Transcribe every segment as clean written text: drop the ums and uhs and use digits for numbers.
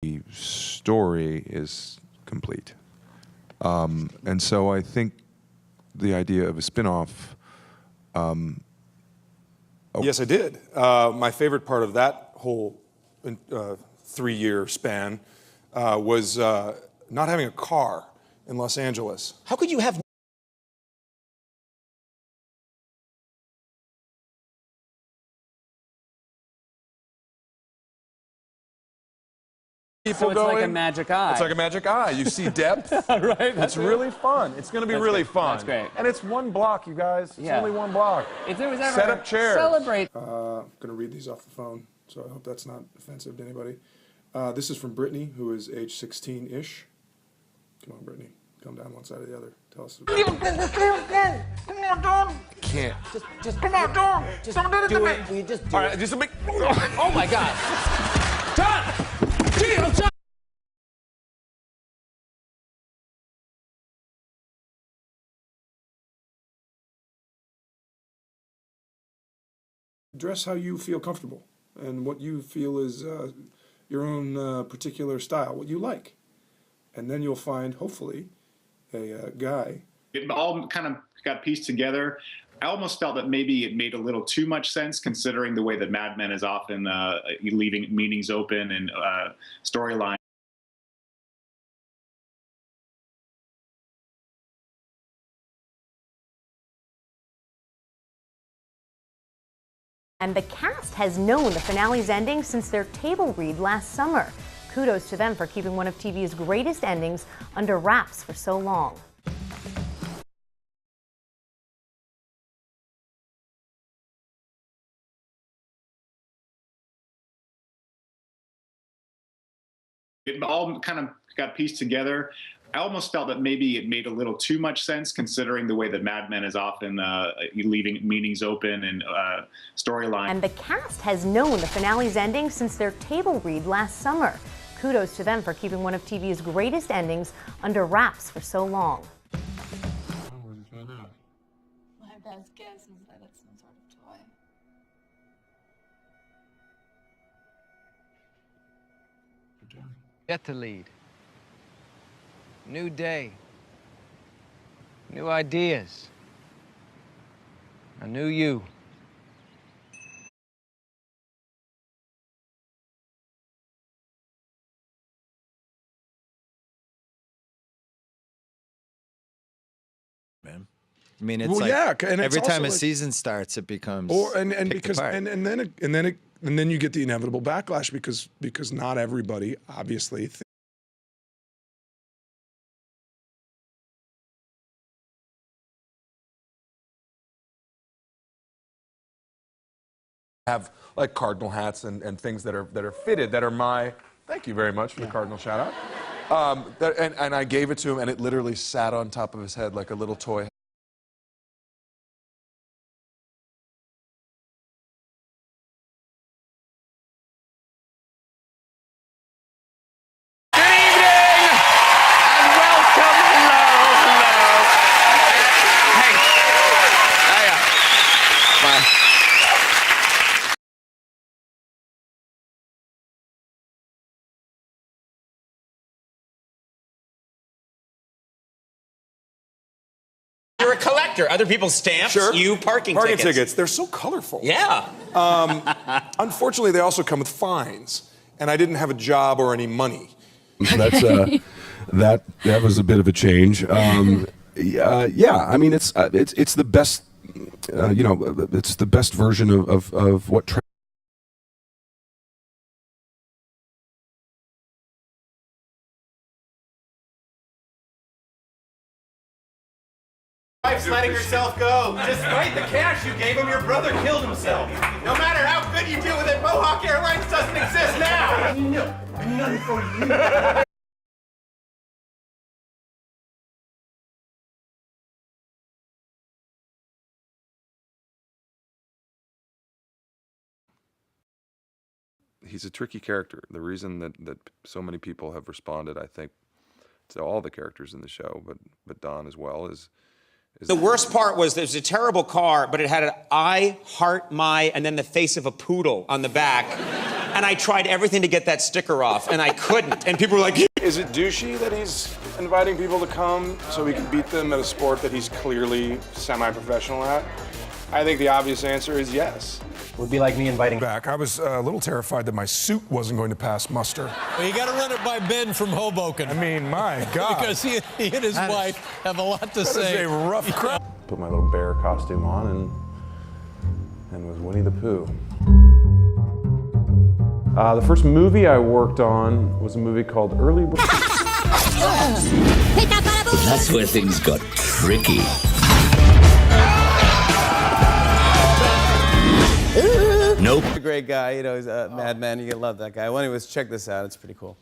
The story is complete. And so I think the idea of a spin-off. Yes, I did. My favorite part of that whole 3-year span was not having a car in Los Angeles. How could you have So it's like a magic eye. It's like a magic eye. You see depth. Right. It's really fun. It's going to be really fun. That's great. And it's one block, you guys. It's only one block. If there was ever Set up chairs. Celebrate. I'm going to read these off the phone, so I hope that's not offensive to anybody. This is from Brittany, who is age 16-ish. Come on, Brittany. Come down one side or the other. Tell us. Come on, Don. Can't. Just come on, Don. Just don't do it to me. You just do All right, it. just a big. Oh my God. Don. Don. Dress how you feel comfortable and what you feel is your own particular style, what you like. And then you'll find, hopefully, a guy. It all kind of got pieced together. I almost felt that maybe it made a little too much sense, considering the way that Mad Men is often leaving meanings open and storyline. And the cast has known the finale's ending since their table read last summer. Kudos to them for keeping one of TV's greatest endings under wraps for so long. It all kind of got pieced together. I almost felt that maybe it made a little too much sense, considering the way that Mad Men is often leaving meanings open and storyline. And the cast has known the finale's ending since their table read last summer. Kudos to them for keeping one of TV's greatest endings under wraps for so long. My best guess is that it's some sort of toy. Get to lead. New day. New ideas. A new you. Man. I mean, it's Well, like yeah, and it's every time also a like- season starts, it becomes because then you get the inevitable backlash because not everybody obviously Have like cardinal hats and things that are fitted, that are my. Thank you very much for the cardinal shout out. And I gave it to him, and it literally sat on top of his head like a little toy. You're a collector. Other people's stamps, Sure. you parking tickets. They're so colorful. Yeah. Unfortunately, they also come with fines, and I didn't have a job or any money. That's that was a bit of a change. Yeah, I mean it's the best, it's the best version of what. Wife's letting herself go. Despite the cash you gave him, your brother killed himself. No matter how good you do with it, Mohawk Airlines doesn't exist now. None for you. He's a tricky character. The reason that so many people have responded, I think, to all the characters in the show, but Don as well, is The worst part was there's a terrible car, but it had an I, heart, my, and then the face of a poodle on the back. and I tried everything to get that sticker off, and I couldn't. And people were like, Is it douchey that he's inviting people to come so he can beat them at a sport that he's clearly semi-professional at? I think the obvious answer is yes. would be like me inviting Back, I was a little terrified that my suit wasn't going to pass muster. Well, you got to run it by Ben from Hoboken. I mean, my God. Because he and his wife have a lot to say. That is a rough crowd. Put my little bear costume on and was Winnie the Pooh. The first movie I worked on was a movie called Early Bird. That's where things got tricky. Nope. A great guy, you know, he's a madman. You love that guy. Well, anyways, check this out. It's pretty cool.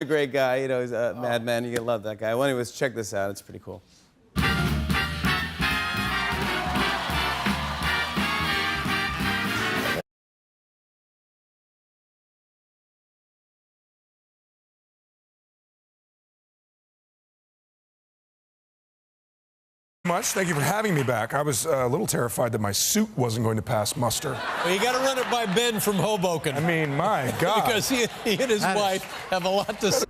A great guy, you know, he's a madman. You love that guy. Well, anyways, check this out. It's pretty cool. Thank you for having me back. I was a little terrified that my suit wasn't going to pass muster. Well, you got to run it by Ben from Hoboken. I mean, my God. Because he and his wife have a lot to say.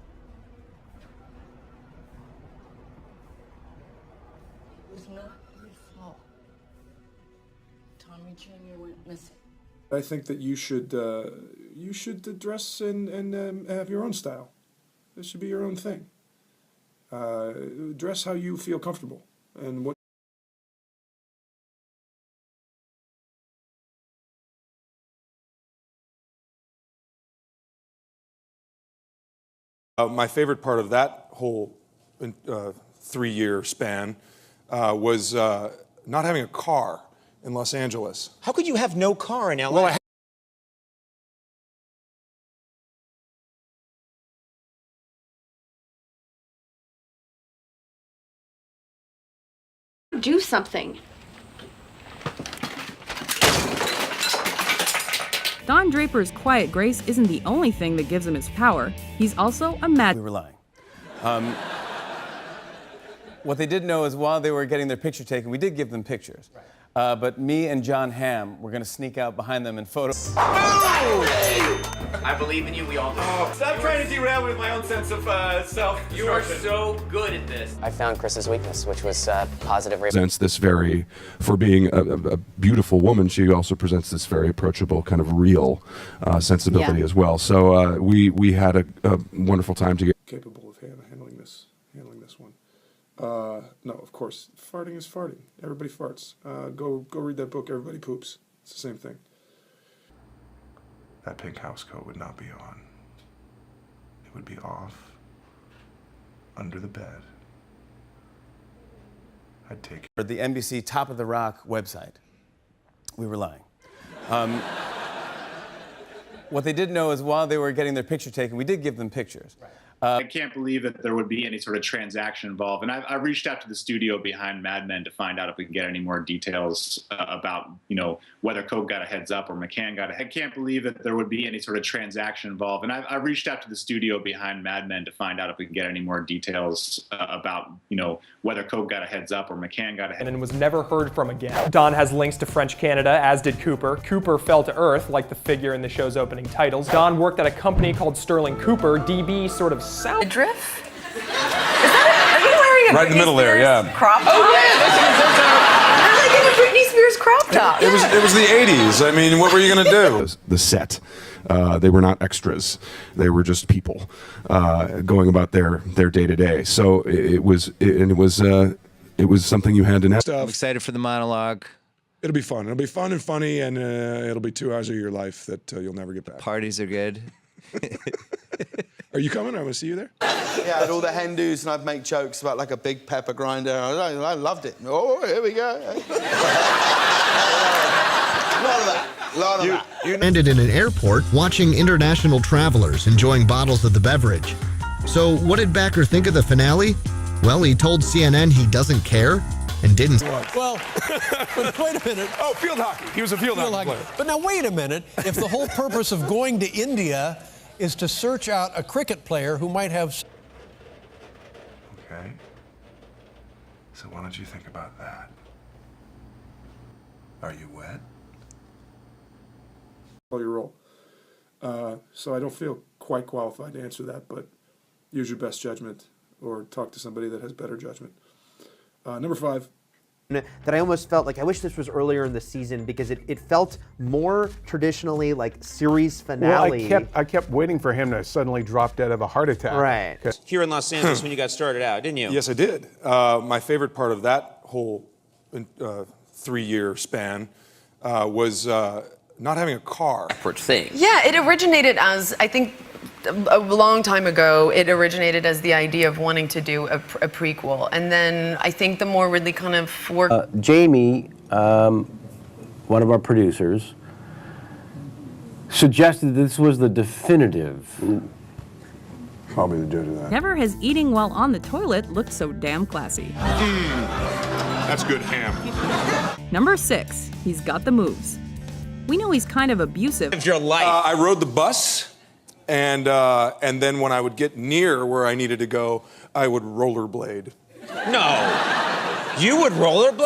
It was not your fault. Tommy Jr. went missing. I think that you should dress and have your own style. This should be your own thing. Dress how you feel comfortable. And what my favorite part of that whole 3-year span was not having a car in Los Angeles. How could you have no car in LA? Well, do something. Don Draper's quiet grace isn't the only thing that gives him his power. He's also a We were lying. What they didn't know is while they were getting their picture taken, we did give them pictures. But me and Jon Hamm were going to sneak out behind them and photo. I believe in you, we all do. Stop trying to derail me with my own sense of self. You are so good at this. I found Chris's weakness, which was positive. Presents this very, for being a beautiful woman, she also presents this very approachable, kind of real sensibility as well. So we had a wonderful time together. Capable of handling this one. No, of course, farting is farting. Everybody farts. Go read that book. Everybody poops. It's the same thing. That pink house coat would not be on. It would be off, under the bed. I'd take it. For the NBC Top of the Rock website. We were lying. What they didn't know is while they were getting their picture taken, we did give them pictures. I can't believe that there would be any sort of transaction involved. And I reached out to the studio behind Mad Men to find out if we can get any more details about, whether Coke got a heads up or McCann got a head. I can't believe that there would be any sort of transaction involved. And I reached out to the studio behind Mad Men to find out if we can get any more details about, whether Coke got a heads up or McCann got a head up. And was never heard from again. Don has links to French Canada, as did Cooper. Cooper fell to earth, like the figure in the show's opening titles. Don worked at a company called Sterling Cooper. DB sort of sound. Midriff? Are you wearing a Right in the middle there, yeah. crop top? Oh, yeah. I'm like in a Britney Spears crop top. It was the 80s. I mean, what were you going to do? The set. They were not extras. They were just people going about their day-to-day. So it was something you had to know. I'm excited for the monologue. It'll be fun. It'll be fun and funny, and it'll be 2 hours of your life that you'll never get back. Parties are good. Are you coming? I want to see you there. Yeah, and all the hen do's, and I'd make jokes about like a big pepper grinder. I loved it. Oh, here we go. A lot of that. You ended in an airport watching international travelers enjoying bottles of the beverage. So what did Backer think of the finale? Well, he told CNN he doesn't care. and didn't. Well, but wait a minute. Oh, field hockey. He was a field hockey player. But now wait a minute. If the whole purpose of going to India is to search out a cricket player who might have... Okay. So what did you think about that? Are you wet? Your role. So I don't feel quite qualified to answer that, but use your best judgment or talk to somebody that has better judgment. Number 5. That I almost felt like I wish this was earlier in the season because it felt more traditionally like series finale. Well, I kept waiting for him to suddenly drop dead of a heart attack. Right. Here in Los Angeles when you got started out, didn't you? Yes, I did. My favorite part of that whole 3-year span was not having a car. Yeah, it originated as, I think, a long time ago, it originated as the idea of wanting to do a prequel. And then I think the more really kind of work... Jamie, one of our producers, suggested this was the definitive. I'll be the judge of that. Never has eating while on the toilet looked so damn classy. That's good ham. Number 6, he's got the moves. We know he's kind of abusive. It's your life. I rode the bus, and then when I would get near where I needed to go, I would rollerblade. No. You would rollerblade?